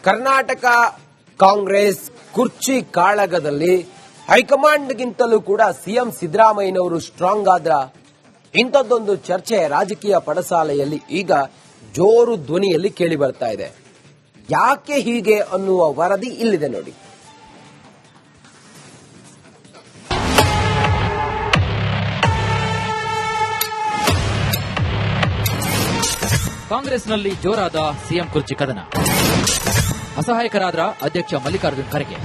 ಕರ್ನಾಟಕ ಕಾಂಗ್ರೆಸ್ ಕುರ್ಚಿ ಕಾಳಗದಲ್ಲಿ ಹೈಕಮಾಂಡ್ಗಿಂತಲೂ ಕೂಡ ಸಿಎಂ ಸಿದ್ದರಾಮಯ್ಯನವರು ಸ್ಟ್ರಾಂಗ್ ಆದ್ರ ಇಂಥದ್ದೊಂದು ಚರ್ಚೆ ರಾಜಕೀಯ ಪಡಸಾಲೆಯಲ್ಲಿ ಈಗ ಜೋರು ಧ್ವನಿಯಲ್ಲಿ ಕೇಳಿ ಬರ್ತಾ ಇದೆ. ಯಾಕೆ ಹೀಗೆ ಅನ್ನುವ ವರದಿ ಇಲ್ಲಿದೆ ನೋಡಿ. ಕಾಂಗ್ರೆಸ್ನಲ್ಲಿ ಜೋರಾದ ಸಿಎಂ ಕುರ್ಚಿ ಕದನ. ಅಸಹಾಯಕರಾದ ಅಧ್ಯಕ್ಷ ಮಲ್ಲಿಕಾರ್ಜುನ್ ಖರ್ಗೆ.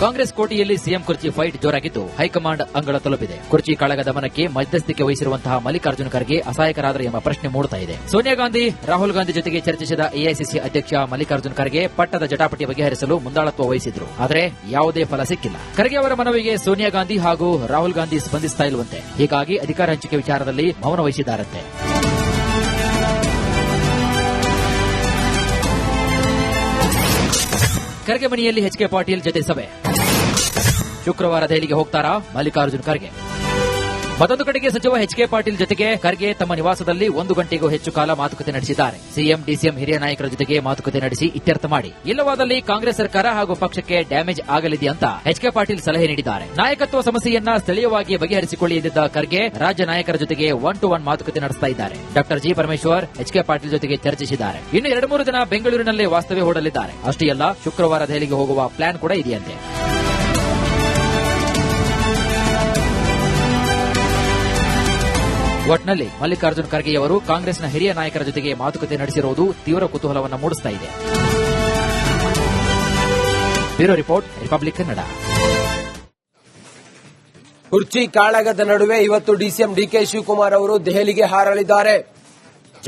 ಕಾಂಗ್ರೆಸ್ ಕೋಟೆಯಲ್ಲಿ ಸಿಎಂ ಕುರ್ಚಿ ಫೈಟ್ ಜೋರಾಗಿದ್ದು ಹೈಕಮಾಂಡ್ ಅಂಗಳ ತಲುಪಿದೆ. ಕುರ್ಚಿ ಕಾಳಗ ದಮನಕ್ಕೆ ಮಧ್ಯಸ್ಥಿಕೆ ವಹಿಸಿರುವಂತಹ ಮಲ್ಲಿಕಾರ್ಜುನ್ ಖರ್ಗೆ ಅಸಹಾಯಕರಾದರೆ ಎಂಬ ಪ್ರಶ್ನೆ ಮೂಡುತ್ತಾ ಇದೆ. ಸೋನಿಯಾ ಗಾಂಧಿ, ರಾಹುಲ್ ಗಾಂಧಿ ಜೊತೆಗೆ ಚರ್ಚಿಸಿದ ಎಐಸಿಸಿ ಅಧ್ಯಕ್ಷ ಮಲ್ಲಿಕಾರ್ಜುನ್ ಖರ್ಗೆ ಪಟ್ಟದ ಜಟಾಪಟಿ ಬಗೆಹರಿಸಲು ಮುಂದಾಳತ್ವ ವಹಿಸಿದ್ರು. ಆದರೆ ಯಾವುದೇ ಫಲ ಸಿಕ್ಕಿಲ್ಲ. ಖರ್ಗೆ ಅವರ ಮನವಿಗೆ ಸೋನಿಯಾ ಗಾಂಧಿ ಹಾಗೂ ರಾಹುಲ್ ಗಾಂಧಿ ಸ್ಪಂದಿಸ್ತಾ ಇಲ್ವಂತೆ. ಹೀಗಾಗಿ ಅಧಿಕಾರ ಹಂಚಿಕೆ ವಿಚಾರದಲ್ಲಿ ಮೌನ ವಹಿಸಿದ್ದಾರಂತೆ. ಖರ್ಗೆ ಮನೆಯಲ್ಲಿ ಎಚ್ ಕೆ ಪಾಟೀಲ್ ಜೊತೆ ಸಭೆ. ಶುಕ್ರವಾರ ದೆಹಲಿಗೆ ಹೋಗ್ತಾರಾ ಮಲ್ಲಿಕಾರ್ಜುನ್ ಖರ್ಗೆ. ಮತ್ತೊಂದು ಕಡೆಗೆ ಸಚಿವ ಎಚ್ ಕೆ ಪಾಟೀಲ್ ಜೊತೆಗೆ ಖರ್ಗೆ ತಮ್ಮ ನಿವಾಸದಲ್ಲಿ 1 ಗಂಟೆಗೂ ಹೆಚ್ಚು ಕಾಲ ಮಾತುಕತೆ ನಡೆಸಿದ್ದಾರೆ. ಸಿಎಂ, ಡಿಸಿಎಂ ಹಿರಿಯ ನಾಯಕರ ಜೊತೆಗೆ ಮಾತುಕತೆ ನಡೆಸಿ ಇತ್ಯರ್ಥ ಮಾಡಿ, ಇಲ್ಲವಾದಲ್ಲಿ ಕಾಂಗ್ರೆಸ್ ಸರ್ಕಾರ ಹಾಗೂ ಪಕ್ಷಕ್ಕೆ ಡ್ಯಾಮೇಜ್ ಆಗಲಿದೆ ಅಂತ ಎಚ್ ಕೆ ಪಾಟೀಲ್ ಸಲಹೆ ನೀಡಿದ್ದಾರೆ. ನಾಯಕತ್ವ ಸಮಸ್ಯೆಯನ್ನ ಸ್ಥಳೀಯವಾಗಿ ಬಗೆಹರಿಸಿಕೊಳ್ಳಿ ಎಂದಿದ್ದ ಖರ್ಗೆ ರಾಜ್ಯ ನಾಯಕರ ಜೊತೆಗೆ 1-to-1 ಮಾತುಕತೆ ನಡೆಸ್ತಾ ಇದ್ದಾರೆ. Doctor G Parameshwar H K Patil ಜೊತೆಗೆ ಚರ್ಚಿಸಿದ್ದಾರೆ. ಇನ್ನು 2-3 ದಿನ ಬೆಂಗಳೂರಿನಲ್ಲೇ ವಾಸ್ತವ್ಯ ಹೂಡಲಿದ್ದಾರೆ. ಅಷ್ಟೇ ಅಲ್ಲ, ಶುಕ್ರವಾರ ದೆಹಲಿಗೆ ಹೋಗುವ ಪ್ಲಾನ್ ಕೂಡ ಇದೆಯಂತೆ. ಒಟ್ನಲ್ಲಿ ಮಲ್ಲಿಕಾರ್ಜುನ್ ಖರ್ಗೆಯವರು ಕಾಂಗ್ರೆಸ್ನ ಹಿರಿಯ ನಾಯಕರ ಜೊತೆಗೆ ಮಾತುಕತೆ ನಡೆಸಿರುವುದು ತೀವ್ರ ಕುತೂಹಲವನ್ನು ಮೂಡಿಸ್ತಾ ಇದೆ. Bureau report, republic Kannada. ಕುರ್ಚಿ ಕಾಳಗದ ನಡುವೆ ಇವತ್ತು ಡಿಸಿಎಂ ಡಿಕೆ ಶಿವಕುಮಾರ್ ಅವರು ದೆಹಲಿಗೆ ಹಾರಲಿದ್ದಾರೆ.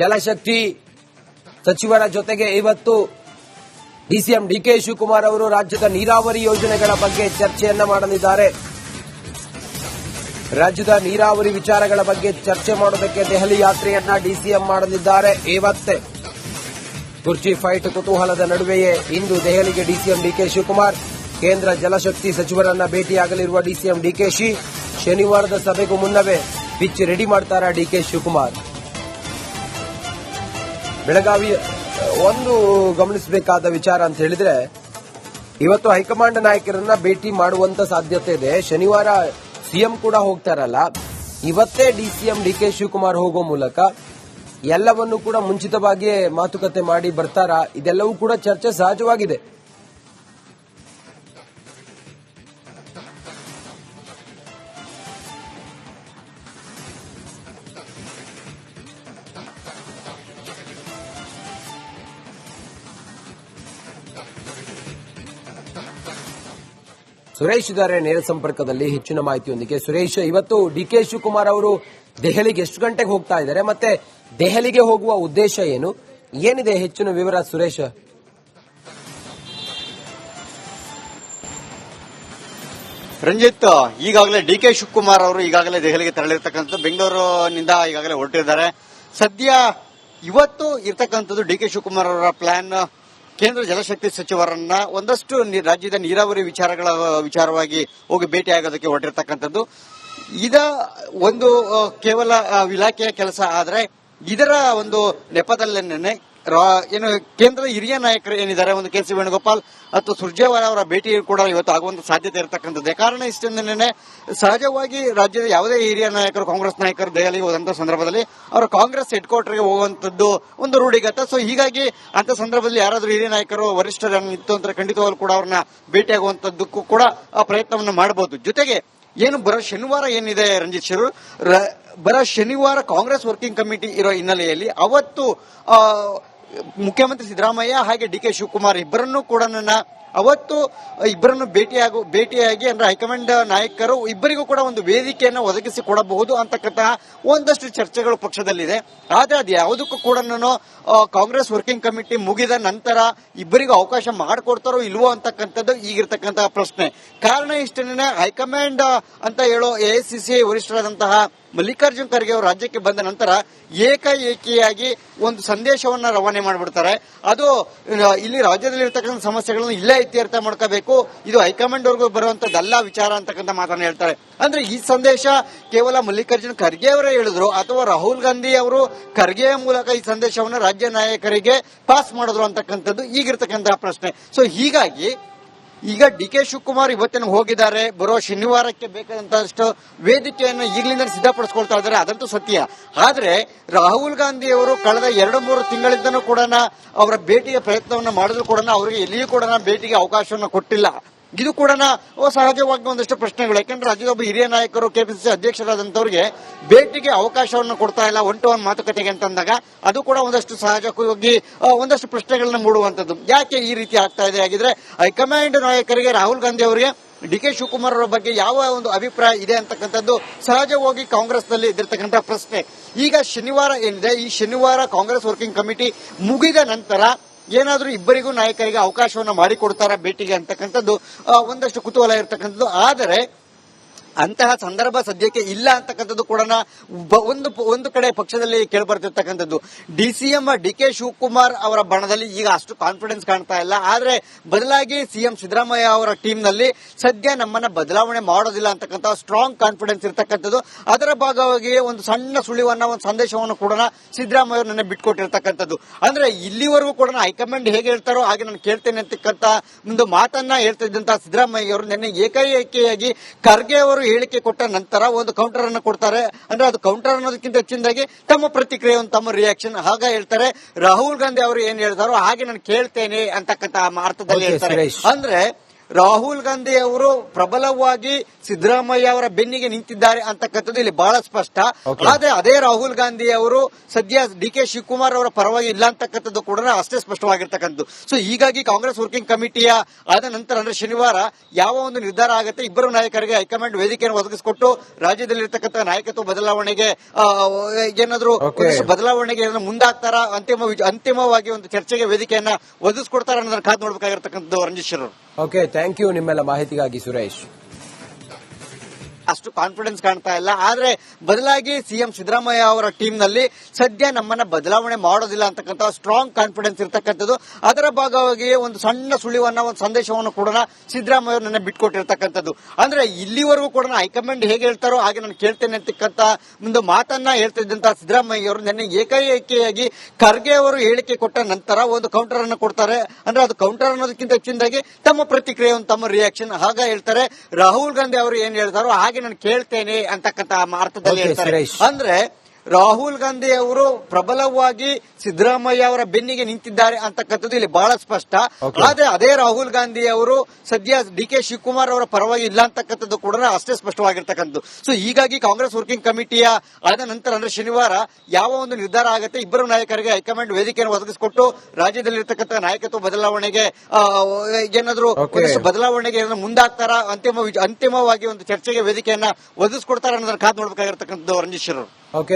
ಜಲಶಕ್ತಿ ಸಚಿವರ ಜೊತೆಗೆ ಇವತ್ತು ಡಿಸಿಎಂ ಡಿಕೆ ಶಿವಕುಮಾರ್ ಅವರು ರಾಜ್ಯದ ನೀರಾವರಿ ಯೋಜನೆಗಳ ಬಗ್ಗೆ ಚರ್ಚೆಯನ್ನ ಮಾಡಲಿದ್ದಾರೆ. ರಾಜ್ಯದ ನೀರಾವರಿ ವಿಚಾರಗಳ ಬಗ್ಗೆ ಚರ್ಚೆ ಮಾಡೋದಕ್ಕೆ ದೆಹಲಿ ಯಾತ್ರೆಯನ್ನ ಡಿಸಿಎಂ ಮಾಡಲಿದ್ದಾರೆ. ಇವತ್ತೇ ಕುರ್ಚಿ ಫೈಟ್ ಕುತೂಹಲದ ನಡುವೆಯೇ ಇಂದು ದೆಹಲಿಗೆ ಡಿಸಿಎಂ ಡಿಕೆ ಶಿವಕುಮಾರ್. ಕೇಂದ್ರ ಜಲಶಕ್ತಿ ಸಚಿವರನ್ನ ಭೇಟಿಯಾಗಲಿರುವ ಡಿಸಿಎಂ ಡಿಕೆಶಿ. ಶನಿವಾರದ ಸಭೆಗೂ ಮುನ್ನವೇ ಪಿಚ್ ರೆಡಿ ಮಾಡ್ತಾರಾ ಡಿಕೆ ಶಿವಕುಮಾರ್. ಬೆಳಗಾವಿ ಒಂದು ಗಮನಿಸಬೇಕಾದ ವಿಚಾರ ಅಂತ ಹೇಳಿದ್ರೆ, ಇವತ್ತು ಹೈಕಮಾಂಡ್ ನಾಯಕರನ್ನ ಭೇಟಿ ಮಾಡುವಂತ ಸಾಧ್ಯತೆ ಇದೆ. ಶನಿವಾರ ಸಿಎಂ ಕೂಡ ಹೋಗ್ತಾರಲ್ಲ, ಇವತ್ತೇ ಡಿಸಿಎಂ ಡಿಕೆ ಶಿವಕುಮಾರ್ ಹೋಗೋ ಮೂಲಕ ಎಲ್ಲವನ್ನೂ ಕೂಡ ಮುಂಚಿತವಾಗಿಯೇ ಮಾತುಕತೆ ಮಾಡಿ ಬರ್ತಾರಾ? ಇದೆಲ್ಲವೂ ಕೂಡ ಚರ್ಚೆ ಸಹಜವಾಗಿದೆ. ಸುರೇಶ್ ಇದ್ದಾರೆ ನೇರ ಸಂಪರ್ಕದಲ್ಲಿ ಹೆಚ್ಚಿನ ಮಾಹಿತಿಯೊಂದಿಗೆ. ಸುರೇಶ್, ಇವತ್ತು ಡಿಕೆ ಶಿವಕುಮಾರ್ ಅವರು ದೆಹಲಿಗೆ ಎಷ್ಟು ಗಂಟೆಗೆ ಹೋಗ್ತಾ ಇದ್ದಾರೆ, ಮತ್ತೆ ದೆಹಲಿಗೆ ಹೋಗುವ ಉದ್ದೇಶ ಏನಿದೆ ಹೆಚ್ಚಿನ ವಿವರ ಸುರೇಶ್? ರಂಜಿತ್, ಈಗಾಗಲೇ ಡಿಕೆ ಶಿವಕುಮಾರ್ ಅವರು ಈಗಾಗಲೇ ದೆಹಲಿಗೆ ತೆರಳಿರ್ತಕ್ಕಂಥದ್ದು, ಬೆಂಗಳೂರಿನಿಂದ ಈಗಾಗಲೇ ಹೊರಟಿದ್ದಾರೆ. ಸದ್ಯ ಇವತ್ತು ಇರ್ತಕ್ಕಂಥದ್ದು ಡಿಕೆ ಶಿವಕುಮಾರ್ ಅವರ ಪ್ಲಾನ್ ಕೇಂದ್ರ ಜಲಶಕ್ತಿ ಸಚಿವರನ್ನ ಒಂದಷ್ಟು ರಾಜ್ಯದ ನೀರಾವರಿ ವಿಚಾರವಾಗಿ ಹೋಗಿ ಭೇಟಿಯಾಗೋದಕ್ಕೆ ಹೊರಟಿರ್ತಕ್ಕಂಥದ್ದು. ಇದ ಒಂದು ಕೇವಲ ಇಲಾಖೆಯ ಕೆಲಸ ಆದ್ರೆ ಇದರ ಒಂದು ನೆಪದಲ್ಲೇನೆ ಏನು ಕೇಂದ್ರ ಹಿರಿಯ ನಾಯಕರು ಏನಿದ್ದಾರೆ, ಒಂದು ಕೆ ಸಿ ವೇಣುಗೋಪಾಲ್ ಅಥವಾ ಸುರ್ಜೇವಾಲಾ ಅವರ ಭೇಟಿ ಕೂಡ ಇವತ್ತು ಆಗುವಂತ ಸಾಧ್ಯತೆ ಇರತಕ್ಕಂಥದ್ದು. ಕಾರಣ ಇಷ್ಟೊಂದನೆ ಸಹಜವಾಗಿ ರಾಜ್ಯದ ಯಾವುದೇ ಹಿರಿಯ ನಾಯಕರು, ಕಾಂಗ್ರೆಸ್ ನಾಯಕರು ದೆಹಲಿಗೆ ಹೋದಂತ ಸಂದರ್ಭದಲ್ಲಿ ಅವರು ಕಾಂಗ್ರೆಸ್ ಹೆಡ್ ಕ್ವಾರ್ಟರ್ಗೆ ಹೋಗುವಂತದ್ದು ಒಂದು ರೂಢಿಗತ. ಸೊ ಹೀಗಾಗಿ ಅಂತ ಸಂದರ್ಭದಲ್ಲಿ ಯಾರಾದ್ರೂ ಹಿರಿಯ ನಾಯಕರು ವರಿಷ್ಠರು ಇತ್ತು ಅಂತ ಖಂಡಿತವಾಗ್ಲೂ ಕೂಡ ಅವ್ರನ್ನ ಭೇಟಿಯಾಗುವಂತದ್ದಕ್ಕೂ ಕೂಡ ಪ್ರಯತ್ನವನ್ನು ಮಾಡಬಹುದು. ಜೊತೆಗೆ ಏನು ಬರೋ ಶನಿವಾರ ಏನಿದೆ ರಂಜಿತ್ ಶರು, ಬರೋ ಶನಿವಾರ ಕಾಂಗ್ರೆಸ್ ವರ್ಕಿಂಗ್ ಕಮಿಟಿ ಇರೋ ಹಿನ್ನೆಲೆಯಲ್ಲಿ ಅವತ್ತು ಮುಖ್ಯಮಂತ್ರಿ ಸಿದ್ದರಾಮಯ್ಯ ಹಾಗೆ ಡಿಕೆ ಶಿವಕುಮಾರ್ ಇಬ್ಬರನ್ನೂ ಕೂಡ ಅವತ್ತು ಇಬ್ಬರನ್ನು ಭೇಟಿಯಾಗಿ ಅಂದ್ರೆ ಹೈಕಮಾಂಡ್ ನಾಯಕರು ಇಬ್ಬರಿಗೂ ಕೂಡ ಒಂದು ವೇದಿಕೆಯನ್ನು ಒದಗಿಸಿ ಕೊಡಬಹುದು ಅಂತಕ್ಕಂತಹ ಒಂದಷ್ಟು ಚರ್ಚೆಗಳು ಪಕ್ಷದಲ್ಲಿದೆ. ಆದ್ರೆ ಅದು ಯಾವುದಕ್ಕೂ ಕೂಡ ಕಾಂಗ್ರೆಸ್ ವರ್ಕಿಂಗ್ ಕಮಿಟಿ ಮುಗಿದ ನಂತರ ಇಬ್ಬರಿಗೂ ಅವಕಾಶ ಮಾಡಿಕೊಡ್ತಾರೋ ಇಲ್ವೋ ಅಂತಕ್ಕಂಥದ್ದು ಈಗಿರ್ತಕ್ಕಂತಹ ಪ್ರಶ್ನೆ. ಕಾರಣ ಇಷ್ಟೇನೆ, ಹೈಕಮಾಂಡ್ ಅಂತ ಹೇಳೋ ಎಐಸಿಸಿ ವರಿಷ್ಠರಾದಂತಹ ಮಲ್ಲಿಕಾರ್ಜುನ್ ಖರ್ಗೆ ಅವರು ರಾಜ್ಯಕ್ಕೆ ಬಂದ ನಂತರ ಏಕಾಏಕಿಯಾಗಿ ಒಂದು ಸಂದೇಶವನ್ನ ರವಾನೆ ಮಾಡಿಬಿಡ್ತಾರೆ. ಅದು ಇಲ್ಲಿ ರಾಜ್ಯದಲ್ಲಿ ಇರತಕ್ಕಂಥ ಸಮಸ್ಯೆಗಳನ್ನು ಇಲ್ಲೇ ಇತ್ಯರ್ಥ ಮಾಡ್ಕೋಬೇಕು, ಇದು ಹೈಕಮಾಂಡ್ ವರ್ಗೂ ಬರುವಂತದ್ದಲ್ಲ ವಿಚಾರ ಅಂತಕ್ಕಂಥ ಮಾತನ್ನ ಹೇಳ್ತಾರೆ. ಅಂದ್ರೆ ಈ ಸಂದೇಶ ಕೇವಲ ಮಲ್ಲಿಕಾರ್ಜುನ್ ಖರ್ಗೆ ಅವರೇ ಹೇಳಿದ್ರು ಅಥವಾ ರಾಹುಲ್ ಗಾಂಧಿ ಅವರು ಖರ್ಗೆಯ ಮೂಲಕ ಈ ಸಂದೇಶವನ್ನು ರಾಜ್ಯ ನಾಯಕರಿಗೆ ಪಾಸ್ ಮಾಡಿದ್ರು ಅಂತಕ್ಕಂಥದ್ದು ಈಗಿರ್ತಕ್ಕಂತಹ ಪ್ರಶ್ನೆ. ಸೊ ಹೀಗಾಗಿ ಈಗ ಡಿ ಕೆ ಶಿವಕುಮಾರ್ ಇವತ್ತಿನ ಹೋಗಿದ್ದಾರೆ, ಬರೋ ಶನಿವಾರಕ್ಕೆ ಬೇಕಾದಂತಷ್ಟು ವೇದಿಕೆಯನ್ನು ಈಗಲಿಂದ ಸಿದ್ಧಪಡಿಸಿಕೊಳ್ತಾ ಇದ್ದಾರೆ, ಅದಂತೂ ಸತ್ಯ. ಆದ್ರೆ ರಾಹುಲ್ ಗಾಂಧಿ ಅವರು ಕಳೆದ 2-3 ತಿಂಗಳಿಂದನೂ ಕೂಡ ಅವರ ಭೇಟಿಯ ಪ್ರಯತ್ನವನ್ನು ಮಾಡಿದ್ರು ಕೂಡ ಅವರಿಗೆ ಎಲ್ಲಿಯೂ ಕೂಡ ಭೇಟಿಗೆ ಅವಕಾಶವನ್ನು ಕೊಟ್ಟಿಲ್ಲ. ಇದು ಕೂಡ ಸಹಜವಾಗಿ ಒಂದಷ್ಟು ಪ್ರಶ್ನೆಗಳು. ಯಾಕಂದ್ರೆ ರಾಜ್ಯದ ಒಬ್ಬ ಹಿರಿಯ ನಾಯಕರು ಕೆಪಿಸಿಸಿ ಅಧ್ಯಕ್ಷರಾದಂತವರಿಗೆ ಭೇಟಿಗೆ ಅವಕಾಶವನ್ನು ಕೊಡ್ತಾ ಇಲ್ಲ ಒನ್ ಟು ಒನ್ ಮಾತುಕತೆಗೆ ಅಂತಂದಾಗ ಅದು ಕೂಡ ಒಂದಷ್ಟು ಸಹಜವಾಗಿ ಒಂದಷ್ಟು ಪ್ರಶ್ನೆಗಳನ್ನ ಮೂಡುವಂತದ್ದು. ಯಾಕೆ ಈ ರೀತಿ ಆಗ್ತಾ ಇದೆ? ಆಗಿದ್ರೆ ಹೈಕಮಾಂಡ್ ನಾಯಕರಿಗೆ ರಾಹುಲ್ ಗಾಂಧಿ ಅವರಿಗೆ ಡಿ ಕೆ ಶಿವಕುಮಾರ್ ಅವರ ಬಗ್ಗೆ ಯಾವ ಒಂದು ಅಭಿಪ್ರಾಯ ಇದೆ ಅಂತಕ್ಕಂಥದ್ದು ಸಹಜವಾಗಿ ಕಾಂಗ್ರೆಸ್ ನಲ್ಲಿ ಇದ್ದಿರ್ತಕ್ಕಂಥ ಪ್ರಶ್ನೆ. ಈಗ ಶನಿವಾರ ಏನಿದೆ, ಈ ಶನಿವಾರ ಕಾಂಗ್ರೆಸ್ ವರ್ಕಿಂಗ್ ಕಮಿಟಿ ಮುಗಿದ ನಂತರ ಏನಾದ್ರೂ ಇಬ್ಬರಿಗೂ ನಾಯಕರಿಗೆ ಅವಕಾಶವನ್ನು ಮಾಡಿಕೊಡ್ತಾರ ಭೇಟಿಗೆ ಅಂತಕ್ಕಂಥದ್ದು ಒಂದಷ್ಟು ಕುತೂಹಲ ಇರತಕ್ಕಂಥದ್ದು. ಆದರೆ ಅಂತಹ ಸಂದರ್ಭ ಸದ್ಯಕ್ಕೆ ಇಲ್ಲ ಅಂತಕ್ಕಂಥದ್ದು ಕೂಡ ಒಂದು ಕಡೆ ಪಕ್ಷದಲ್ಲಿ ಕೇಳಿಬರ್ತಿರ್ತಕ್ಕಂಥದ್ದು. ಡಿಸಿಎಂ ಡಿ ಕೆ ಶಿವಕುಮಾರ್ ಅವರ ಬಣದಲ್ಲಿ ಈಗ ಅಷ್ಟು ಕಾನ್ಫಿಡೆನ್ಸ್ ಕಾಣ್ತಾ ಇಲ್ಲ. ಆದ್ರೆ ಬದಲಾಗಿ ಸಿಎಂ ಸಿದ್ದರಾಮಯ್ಯ ಅವರ ಟೀಮ್ ನಲ್ಲಿ ಸದ್ಯ ನಮ್ಮನ್ನ ಬದಲಾವಣೆ ಮಾಡೋದಿಲ್ಲ ಅಂತಕ್ಕಂಥ ಸ್ಟ್ರಾಂಗ್ ಕಾನ್ಫಿಡೆನ್ಸ್ ಇರತಕ್ಕಂಥದ್ದು. ಅದರ ಭಾಗವಾಗಿ ಒಂದು ಸಣ್ಣ ಸುಳಿವನ್ನ, ಒಂದು ಸಂದೇಶವನ್ನು ಕೂಡ ಸಿದ್ದರಾಮಯ್ಯ ಅವರು ನನ್ನ ಬಿಟ್ಕೊಟ್ಟಿರ್ತಕ್ಕಂಥದ್ದು. ಅಂದ್ರೆ ಇಲ್ಲಿವರೆಗೂ ಕೂಡ ಹೈಕಮಾಂಡ್ ಹೇಗೆ ಹೇಳ್ತಾರೋ ಹಾಗೆ ನಾನು ಕೇಳ್ತೇನೆ ಅಂತಕ್ಕಂಥ ಒಂದು ಮಾತನ್ನ ಹೇಳ್ತಿದ್ದಂತಹ ಸಿದ್ದರಾಮಯ್ಯ ಅವರು ನಿನ್ನೆ ಏಕಾಏಕಿಯಾಗಿ ಖರ್ಗೆ ಅವರು ಹೇಳಿಕೆ ಕೊಟ್ಟ ನಂತರ ಒಂದು ಕೌಂಟರ್ ಅನ್ನು ಕೊಡ್ತಾರೆ. ಅಂದ್ರೆ ಅದು ಕೌಂಟರ್ ಅನ್ನೋದಕ್ಕಿಂತ ಹೆಚ್ಚಿನದಾಗಿ ತಮ್ಮ ಪ್ರತಿಕ್ರಿಯೆ, ತಮ್ಮ ರಿಯಾಕ್ಷನ್ ಹಾಗ ಹೇಳ್ತಾರೆ. ರಾಹುಲ್ ಗಾಂಧಿ ಅವರು ಏನ್ ಹೇಳ್ತಾರೋ ಹಾಗೆ ನಾನು ಕೇಳ್ತೇನೆ ಅಂತಕ್ಕಂಥ ಅರ್ಥದಲ್ಲಿ ಹೇಳ್ತಾರೆ. ಅಂದ್ರೆ ರಾಹುಲ್ ಗಾಂಧಿ ಅವರು ಪ್ರಬಲವಾಗಿ ಸಿದ್ದರಾಮಯ್ಯ ಅವರ ಬೆನ್ನಿಗೆ ನಿಂತಿದ್ದಾರೆ ಅಂತಕ್ಕಂಥದ್ದು ಇಲ್ಲಿ ಬಹಳ ಸ್ಪಷ್ಟ. ಆದ್ರೆ ಅದೇ ರಾಹುಲ್ ಗಾಂಧಿ ಅವರು ಸದ್ಯ ಡಿ ಕೆ ಶಿವಕುಮಾರ್ ಅವರ ಪರವಾಗಿ ಇಲ್ಲ ಅಂತಕ್ಕಂಥದ್ದು ಕೂಡ ಅಷ್ಟೇ ಸ್ಪಷ್ಟವಾಗಿರ್ತಕ್ಕಂಥದ್ದು. ಸೊ ಹೀಗಾಗಿ ಕಾಂಗ್ರೆಸ್ ವರ್ಕಿಂಗ್ ಕಮಿಟಿಯ ಆದ ನಂತರ ಅಂದ್ರೆ ಶನಿವಾರ ಯಾವ ಒಂದು ನಿರ್ಧಾರ ಆಗುತ್ತೆ, ಇಬ್ಬರು ನಾಯಕರಿಗೆ ಹೈಕಮಾಂಡ್ ವೇದಿಕೆಯನ್ನು ಒದಗಿಸಿಕೊಟ್ಟು ರಾಜ್ಯದಲ್ಲಿರ್ತಕ್ಕಂಥ ನಾಯಕತ್ವ ಬದಲಾವಣೆಗೆ ಏನಾದ್ರು ಬದಲಾವಣೆಗೆ ಮುಂದಾಗ್ತಾರ, ಅಂತಿಮವಾಗಿ ಒಂದು ಚರ್ಚೆಗೆ ವೇದಿಕೆಯನ್ನ ಒದಗಿಸ್ಕೊಡ್ತಾರ ಅನ್ನೋದನ್ನ ಕಾದು ನೋಡಬೇಕಾಗಿರ್ತಕ್ಕಂಥದ್ದು. Ranjit Shettar, okay, thank you ನಿಮ್ಮೆಲ್ಲ ಮಾಹಿತಿಗಾಗಿ ಸುರೇಶ್. ಅಷ್ಟು ಕಾನ್ಫಿಡೆನ್ಸ್ ಕಾಣ್ತಾ ಇಲ್ಲ. ಆದ್ರೆ ಬದಲಾಗಿ ಸಿಎಂ ಸಿದ್ದರಾಮಯ್ಯ ಅವರ ಟೀಮ್ ನಲ್ಲಿ ಸದ್ಯ ನಮ್ಮನ್ನ ಬದಲಾವಣೆ ಮಾಡೋದಿಲ್ಲ ಅಂತಕ್ಕಂಥ ಸ್ಟ್ರಾಂಗ್ ಕಾನ್ಫಿಡೆನ್ಸ್ ಇರತಕ್ಕಂಥದ್ದು. ಅದರ ಭಾಗವಾಗಿ ಒಂದು ಸಣ್ಣ ಸುಳಿವನ್ನ, ಒಂದು ಸಂದೇಶವನ್ನು ಕೂಡ ಸಿದ್ದರಾಮಯ್ಯ ಅವರು ನನ್ನ ಬಿಟ್ಕೊಟ್ಟಿರ್ತಕ್ಕಂಥದ್ದು. ಅಂದ್ರೆ ಇಲ್ಲಿವರೆಗೂ ಕೂಡ ಹೈಕಮಾಂಡ್ ಹೇಗೆ ಹೇಳ್ತಾರೋ ಹಾಗೆ ನಾನು ಕೇಳ್ತೇನೆ ಅಂತಕ್ಕಂಥ ಒಂದು ಮಾತನ್ನ ಹೇಳ್ತಿದ್ದಂತಹ ಸಿದ್ದರಾಮಯ್ಯ ಅವರು ನಿನ್ನೆ ಏಕಾಏಕಿಯಾಗಿ ಖರ್ಗೆ ಅವರು ಹೇಳಿಕೆ ಕೊಟ್ಟ ನಂತರ ಒಂದು ಕೌಂಟರ್ ಅನ್ನು ಕೊಡ್ತಾರೆ. ಅಂದ್ರೆ ಅದು ಕೌಂಟರ್ ಅನ್ನೋದಕ್ಕಿಂತ ಹೆಚ್ಚಿನದಾಗಿ ತಮ್ಮ ಪ್ರತಿಕ್ರಿಯೆ, ತಮ್ಮ ರಿಯಾಕ್ಷನ್ ಹಾಗ ಹೇಳ್ತಾರೆ. ರಾಹುಲ್ ಗಾಂಧಿ ಅವರು ಏನ್ ಹೇಳ್ತಾರೋ ಹಾಗೆ ನಾನು ಕೇಳ್ತೇನೆ ಅಂತಕ್ಕಂಥ ಅರ್ಥದಲ್ಲಿ ಹೇಳ್ತಾರೆ. ಅಂದ್ರೆ ರಾಹುಲ್ ಗಾಂಧಿ ಅವರು ಪ್ರಬಲವಾಗಿ ಸಿದ್ದರಾಮಯ್ಯ ಅವರ ಬೆನ್ನಿಗೆ ನಿಂತಿದ್ದಾರೆ ಅಂತಕ್ಕಂಥದ್ದು ಇಲ್ಲಿ ಬಹಳ ಸ್ಪಷ್ಟ. ಆದ್ರೆ ಅದೇ ರಾಹುಲ್ ಗಾಂಧಿ ಅವರು ಸದ್ಯ ಡಿ ಕೆ ಶಿವಕುಮಾರ್ ಅವರ ಪರವಾಗಿ ಇಲ್ಲ ಅಂತಕ್ಕಂಥದ್ದು ಕೂಡ ಅಷ್ಟೇ ಸ್ಪಷ್ಟವಾಗಿರ್ತಕ್ಕಂಥದ್ದು. ಸೊ ಹೀಗಾಗಿ ಕಾಂಗ್ರೆಸ್ ವರ್ಕಿಂಗ್ ಕಮಿಟಿಯ ಆದ ನಂತರ ಅಂದ್ರೆ ಶನಿವಾರ ಯಾವ ಒಂದು ನಿರ್ಧಾರ ಆಗುತ್ತೆ, ಇಬ್ಬರು ನಾಯಕರಿಗೆ ಹೈಕಮಾಂಡ್ ವೇದಿಕೆಯನ್ನು ಒದಗಿಸಿಕೊಟ್ಟು ರಾಜ್ಯದಲ್ಲಿರ್ತಕ್ಕಂಥ ನಾಯಕತ್ವ ಬದಲಾವಣೆಗೆ ಏನಾದ್ರು ಬದಲಾವಣೆಗೆ ಮುಂದಾಗ್ತಾರ, ಅಂತಿಮವಾಗಿ ಒಂದು ಚರ್ಚೆಗೆ ವೇದಿಕೆಯನ್ನ ಒದಗಿಸ್ಕೊಡ್ತಾರ ಅನ್ನೋದನ್ನ ಕಾದು ನೋಡಬೇಕಾಗಿರ್ತಕ್ಕಂಥದ್ದು. ರಂಜಿತ್ ಶೆಟ್ಟರ್, ಓಕೆ.